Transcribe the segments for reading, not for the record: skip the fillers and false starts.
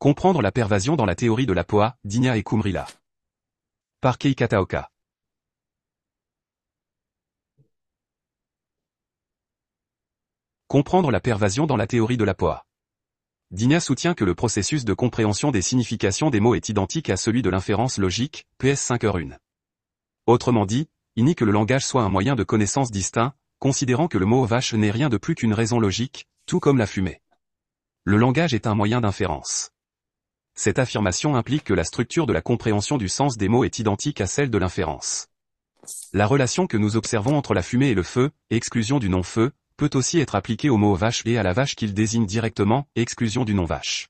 Comprendre la pervasion dans la théorie de l'APOA, d'Igna et Kumrila. Par Kei Kataoka. Comprendre la pervasion dans la théorie de l'APOA. D'Igna soutient que le processus de compréhension des significations des mots est identique à celui de l'inférence logique, PS 5h1. Autrement dit, il nie que le langage soit un moyen de connaissance distinct, considérant que le mot vache n'est rien de plus qu'une raison logique, tout comme la fumée. Le langage est un moyen d'inférence. Cette affirmation implique que la structure de la compréhension du sens des mots est identique à celle de l'inférence. La relation que nous observons entre la fumée et le feu, exclusion du non-feu, peut aussi être appliquée au mot vache et à la vache qu'il désigne directement, exclusion du non-vache.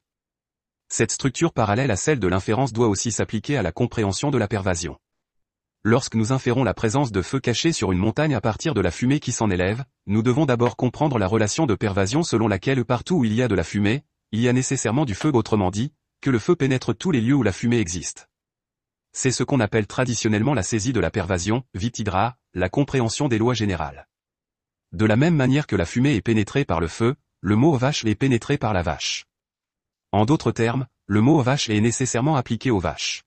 Cette structure parallèle à celle de l'inférence doit aussi s'appliquer à la compréhension de la pervasion. Lorsque nous inférons la présence de feu caché sur une montagne à partir de la fumée qui s'en élève, nous devons d'abord comprendre la relation de pervasion selon laquelle partout où il y a de la fumée, il y a nécessairement du feu, autrement dit, que le feu pénètre tous les lieux où la fumée existe. C'est ce qu'on appelle traditionnellement la saisie de la pervasion, vitidra, la compréhension des lois générales. De la même manière que la fumée est pénétrée par le feu, le mot vache est pénétré par la vache. En d'autres termes, le mot vache est nécessairement appliqué aux vaches.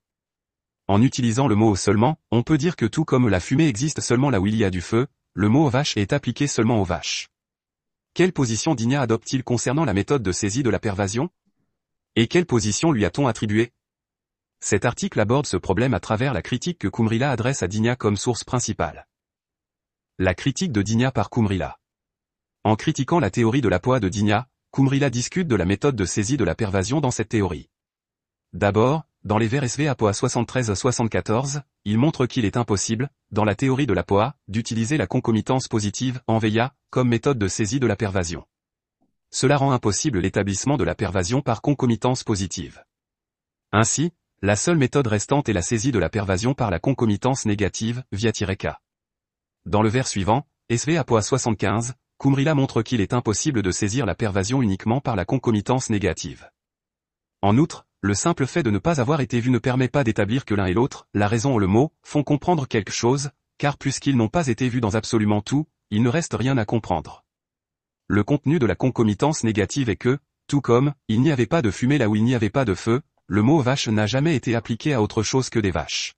En utilisant le mot seulement, on peut dire que tout comme la fumée existe seulement là où il y a du feu, le mot vache est appliqué seulement aux vaches. Quelle position d'Igna adopte-t-il concernant la méthode de saisie de la pervasion? Et quelle position lui a-t-on attribuée? Cet article aborde ce problème à travers la critique que Kumrila adresse à d'Igna comme source principale. La critique de d'Igna par Kumrila. En critiquant la théorie de l'APOA de d'Igna, Kumrila discute de la méthode de saisie de la pervasion dans cette théorie. D'abord, dans les vers SV APOA 73-74, il montre qu'il est impossible, dans la théorie de l'APOA, d'utiliser la concomitance positive, en VEIA, comme méthode de saisie de la pervasion. Cela rend impossible l'établissement de la pervasion par concomitance positive. Ainsi, la seule méthode restante est la saisie de la pervasion par la concomitance négative, via-K. Dans le vers suivant, SV APOA 75, Kumrila montre qu'il est impossible de saisir la pervasion uniquement par la concomitance négative. En outre, le simple fait de ne pas avoir été vu ne permet pas d'établir que l'un et l'autre, la raison ou le mot, font comprendre quelque chose, car puisqu'ils n'ont pas été vus dans absolument tout, il ne reste rien à comprendre. Le contenu de la concomitance négative est que, tout comme, il n'y avait pas de fumée là où il n'y avait pas de feu, le mot vache n'a jamais été appliqué à autre chose que des vaches.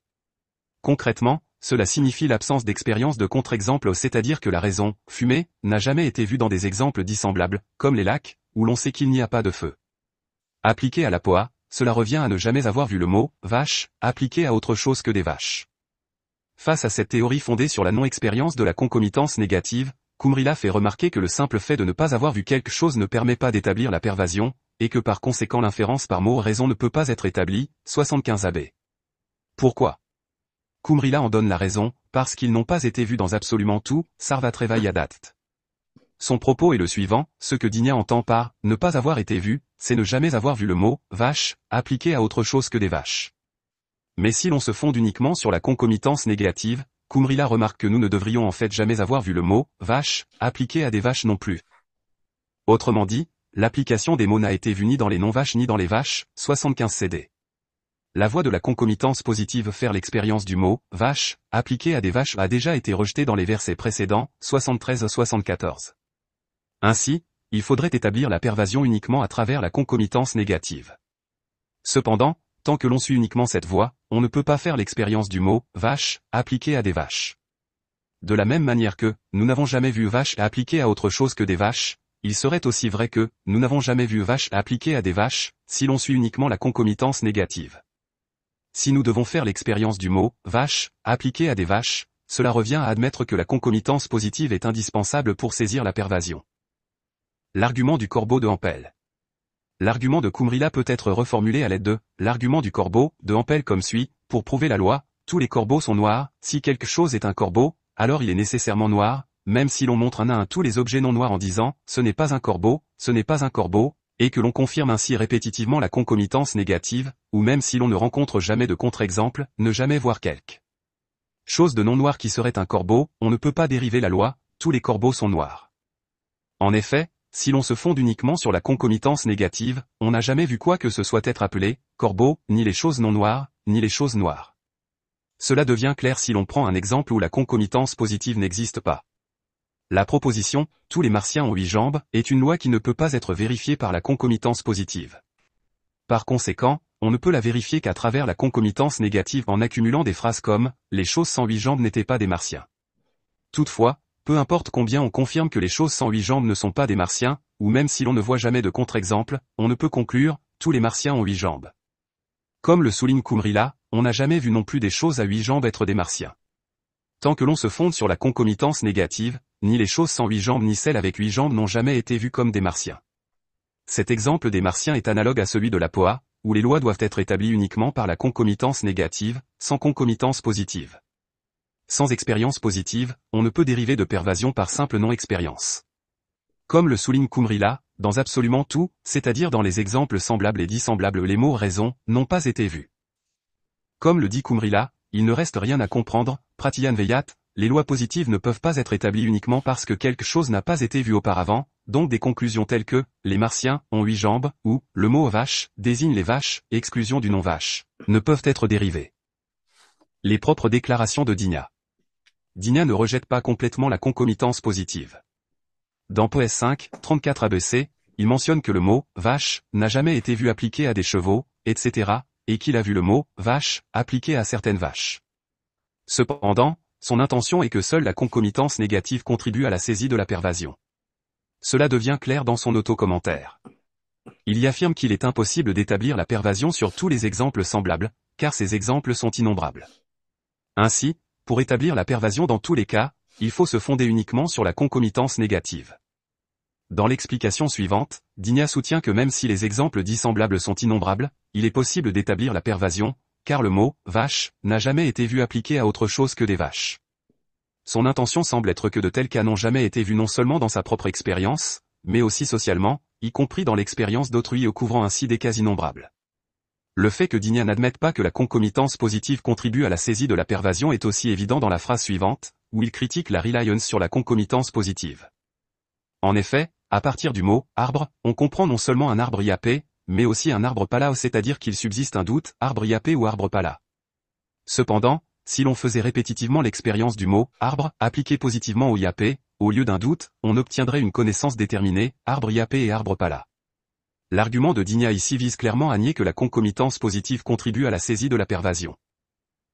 Concrètement, cela signifie l'absence d'expérience de contre-exemple, c'est-à-dire que la raison, fumée, n'a jamais été vue dans des exemples dissemblables, comme les lacs, où l'on sait qu'il n'y a pas de feu. Appliqué à l'APOA, cela revient à ne jamais avoir vu le mot « vache » appliqué à autre chose que des vaches. Face à cette théorie fondée sur la non-expérience de la concomitance négative, Kumrila fait remarquer que le simple fait de ne pas avoir vu quelque chose ne permet pas d'établir la pervasion, et que par conséquent l'inférence par mot raison ne peut pas être établie, 75 AB. Pourquoi? Kumrila en donne la raison, parce qu'ils n'ont pas été vus dans absolument tout, Sarvatreva Yadat. Son propos est le suivant, ce que d'Igna entend par « ne pas avoir été vu », c'est ne jamais avoir vu le mot « vache » appliqué à autre chose que des vaches. Mais si l'on se fonde uniquement sur la concomitance négative, Kumrila remarque que nous ne devrions en fait jamais avoir vu le mot « vache » appliqué à des vaches non plus. Autrement dit, l'application des mots n'a été vue ni dans les non-vaches ni dans les vaches, 75 CD. La voie de la concomitance positive faire l'expérience du mot « vache » appliqué à des vaches a déjà été rejetée dans les versets précédents, 73-74. Ainsi, il faudrait établir la pervasion uniquement à travers la concomitance négative. Cependant, tant que l'on suit uniquement cette voie, on ne peut pas faire l'expérience du mot « vache » appliqué à des vaches. De la même manière que, nous n'avons jamais vu vache appliqué à autre chose que des vaches, il serait aussi vrai que, nous n'avons jamais vu vache appliqué à des vaches, si l'on suit uniquement la concomitance négative. Si nous devons faire l'expérience du mot « vache » appliqué à des vaches, cela revient à admettre que la concomitance positive est indispensable pour saisir la pervasion. L'argument du corbeau de Ampel. L'argument de Kumrila peut être reformulé à l'aide de l'argument du corbeau de Ampel comme suit, pour prouver la loi, tous les corbeaux sont noirs, si quelque chose est un corbeau, alors il est nécessairement noir, même si l'on montre un à un tous les objets non noirs en disant, ce n'est pas un corbeau, ce n'est pas un corbeau, et que l'on confirme ainsi répétitivement la concomitance négative, ou même si l'on ne rencontre jamais de contre-exemple, ne jamais voir quelque chose de non noir qui serait un corbeau, on ne peut pas dériver la loi, tous les corbeaux sont noirs. En effet, si l'on se fonde uniquement sur la concomitance négative, on n'a jamais vu quoi que ce soit être appelé corbeau, ni les choses non noires, ni les choses noires. Cela devient clair si l'on prend un exemple où la concomitance positive n'existe pas. La proposition « tous les martiens ont 8 jambes » est une loi qui ne peut pas être vérifiée par la concomitance positive. Par conséquent, on ne peut la vérifier qu'à travers la concomitance négative en accumulant des phrases comme « les choses sans 8 jambes n'étaient pas des martiens ». Toutefois, peu importe combien on confirme que les choses sans 8 jambes ne sont pas des martiens, ou même si l'on ne voit jamais de contre-exemple, on ne peut conclure « tous les martiens ont 8 jambes ». Comme le souligne Kumrila, on n'a jamais vu non plus des choses à 8 jambes être des martiens. Tant que l'on se fonde sur la concomitance négative, ni les choses sans 8 jambes ni celles avec 8 jambes n'ont jamais été vues comme des martiens. Cet exemple des martiens est analogue à celui de la POA, où les lois doivent être établies uniquement par la concomitance négative, sans concomitance positive. Sans expérience positive, on ne peut dériver de pervasion par simple non-expérience. Comme le souligne Kumrila, dans absolument tout, c'est-à-dire dans les exemples semblables et dissemblables, les mots raison n'ont pas été vus. Comme le dit Kumrila, il ne reste rien à comprendre, Pratyanveyat, les lois positives ne peuvent pas être établies uniquement parce que quelque chose n'a pas été vu auparavant, donc des conclusions telles que « les martiens ont 8 jambes » ou « le mot vache désigne les vaches, exclusion du non-vache » ne peuvent être dérivées. Les propres déclarations de Digna. Digna ne rejette pas complètement la concomitance positive. Dans Poès 5, 34 ABC, il mentionne que le mot « vache » n'a jamais été vu appliqué à des chevaux, etc., et qu'il a vu le mot « vache » appliqué à certaines vaches. Cependant, son intention est que seule la concomitance négative contribue à la saisie de la pervasion. Cela devient clair dans son autocommentaire. Il y affirme qu'il est impossible d'établir la pervasion sur tous les exemples semblables, car ces exemples sont innombrables. Ainsi, pour établir la pervasion dans tous les cas, il faut se fonder uniquement sur la concomitance négative. Dans l'explication suivante, Digna soutient que même si les exemples dissemblables sont innombrables, il est possible d'établir la pervasion, car le mot « vache » n'a jamais été vu appliqué à autre chose que des vaches. Son intention semble être que de tels cas n'ont jamais été vus non seulement dans sa propre expérience, mais aussi socialement, y compris dans l'expérience d'autrui, couvrant ainsi des cas innombrables. Le fait que Digna n'admette pas que la concomitance positive contribue à la saisie de la pervasion est aussi évident dans la phrase suivante, où il critique la reliance sur la concomitance positive. En effet, à partir du mot « arbre », on comprend non seulement un arbre iapé, mais aussi un arbre pala, c'est-à-dire qu'il subsiste un doute, arbre iapé ou arbre pala. Cependant, si l'on faisait répétitivement l'expérience du mot « arbre » appliqué positivement au iapé, au lieu d'un doute, on obtiendrait une connaissance déterminée, arbre iapé et arbre pala. L'argument de Digna ici vise clairement à nier que la concomitance positive contribue à la saisie de la pervasion.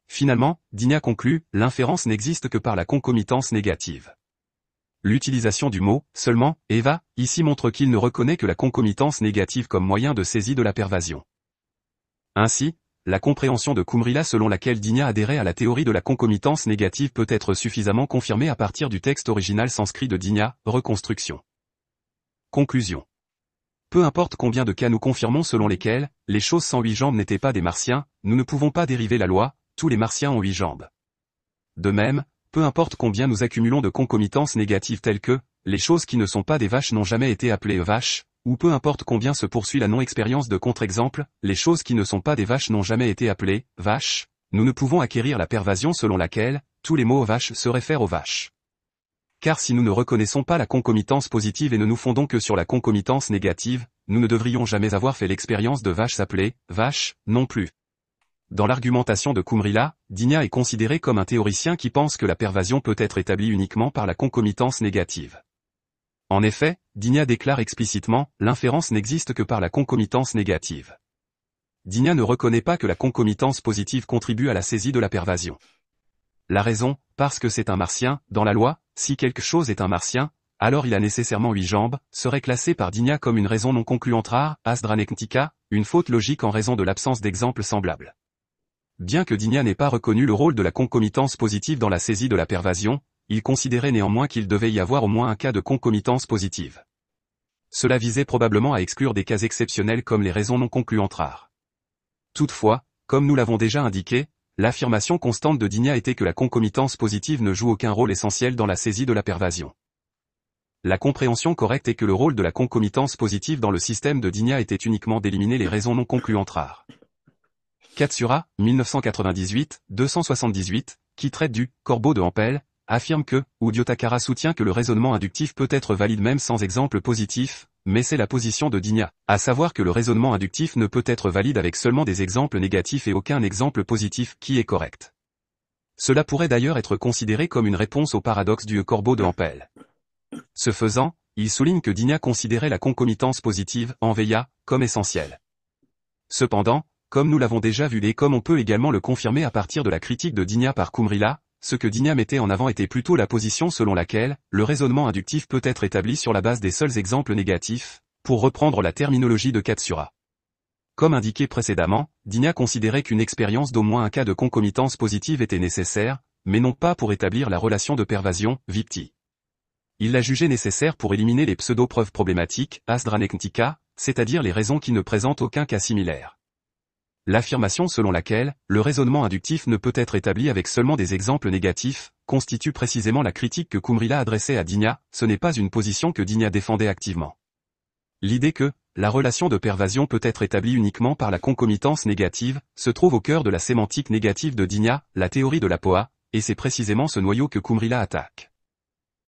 Finalement, Digna conclut, l'inférence n'existe que par la concomitance négative. L'utilisation du mot « seulement » Eva, ici montre qu'il ne reconnaît que la concomitance négative comme moyen de saisie de la pervasion. Ainsi, la compréhension de Kumrila selon laquelle Digna adhérait à la théorie de la concomitance négative peut être suffisamment confirmée à partir du texte original sanskrit de Digna, reconstruction. Conclusion. Peu importe combien de cas nous confirmons selon lesquels, les choses sans 8 jambes n'étaient pas des martiens, nous ne pouvons pas dériver la loi, tous les martiens ont 8 jambes. De même, peu importe combien nous accumulons de concomitances négatives telles que, les choses qui ne sont pas des vaches n'ont jamais été appelées vaches, ou peu importe combien se poursuit la non-expérience de contre-exemple, les choses qui ne sont pas des vaches n'ont jamais été appelées vaches, nous ne pouvons acquérir la pervasion selon laquelle, tous les mots vaches se réfèrent aux vaches. Car si nous ne reconnaissons pas la concomitance positive et ne nous fondons que sur la concomitance négative, nous ne devrions jamais avoir fait l'expérience de vaches appelées vaches, non plus. Dans l'argumentation de Kumrila, Digna est considéré comme un théoricien qui pense que la pervasion peut être établie uniquement par la concomitance négative. En effet, Digna déclare explicitement, l'inférence n'existe que par la concomitance négative. Digna ne reconnaît pas que la concomitance positive contribue à la saisie de la pervasion. La raison, parce que c'est un martien, dans la loi, si quelque chose est un martien, alors il a nécessairement 8 jambes, serait classé par Digna comme une raison non concluante rare, asdranektika, une faute logique en raison de l'absence d'exemples semblables. Bien que Digna n'ait pas reconnu le rôle de la concomitance positive dans la saisie de la pervasion, il considérait néanmoins qu'il devait y avoir au moins un cas de concomitance positive. Cela visait probablement à exclure des cas exceptionnels comme les raisons non concluantes rares. Toutefois, comme nous l'avons déjà indiqué, l'affirmation constante de Digna était que la concomitance positive ne joue aucun rôle essentiel dans la saisie de la pervasion. La compréhension correcte est que le rôle de la concomitance positive dans le système de Digna était uniquement d'éliminer les raisons non concluantes rares. Katsura, 1998, 278, qui traite du « corbeau de Ampel », affirme que, Udyotakara soutient que le raisonnement inductif peut être valide même sans exemple positif, mais c'est la position de Digna, à savoir que le raisonnement inductif ne peut être valide avec seulement des exemples négatifs et aucun exemple positif qui est correct. Cela pourrait d'ailleurs être considéré comme une réponse au paradoxe du corbeau de Ampel. Ce faisant, il souligne que Digna considérait la concomitance positive, en Veya, comme essentielle. Cependant, comme nous l'avons déjà vu et comme on peut également le confirmer à partir de la critique de Digna par Kumrila, ce que Digna mettait en avant était plutôt la position selon laquelle le raisonnement inductif peut être établi sur la base des seuls exemples négatifs, pour reprendre la terminologie de Katsura. Comme indiqué précédemment, Digna considérait qu'une expérience d'au moins un cas de concomitance positive était nécessaire, mais non pas pour établir la relation de pervasion, vipti. Il l'a jugé nécessaire pour éliminer les pseudo-preuves problématiques, asdranektika, c'est-à-dire les raisons qui ne présentent aucun cas similaire. L'affirmation selon laquelle le raisonnement inductif ne peut être établi avec seulement des exemples négatifs, constitue précisément la critique que Kumrila adressait à Digna, ce n'est pas une position que Digna défendait activement. L'idée que la relation de pervasion peut être établie uniquement par la concomitance négative, se trouve au cœur de la sémantique négative de Digna, la théorie de la POA, et c'est précisément ce noyau que Kumrila attaque.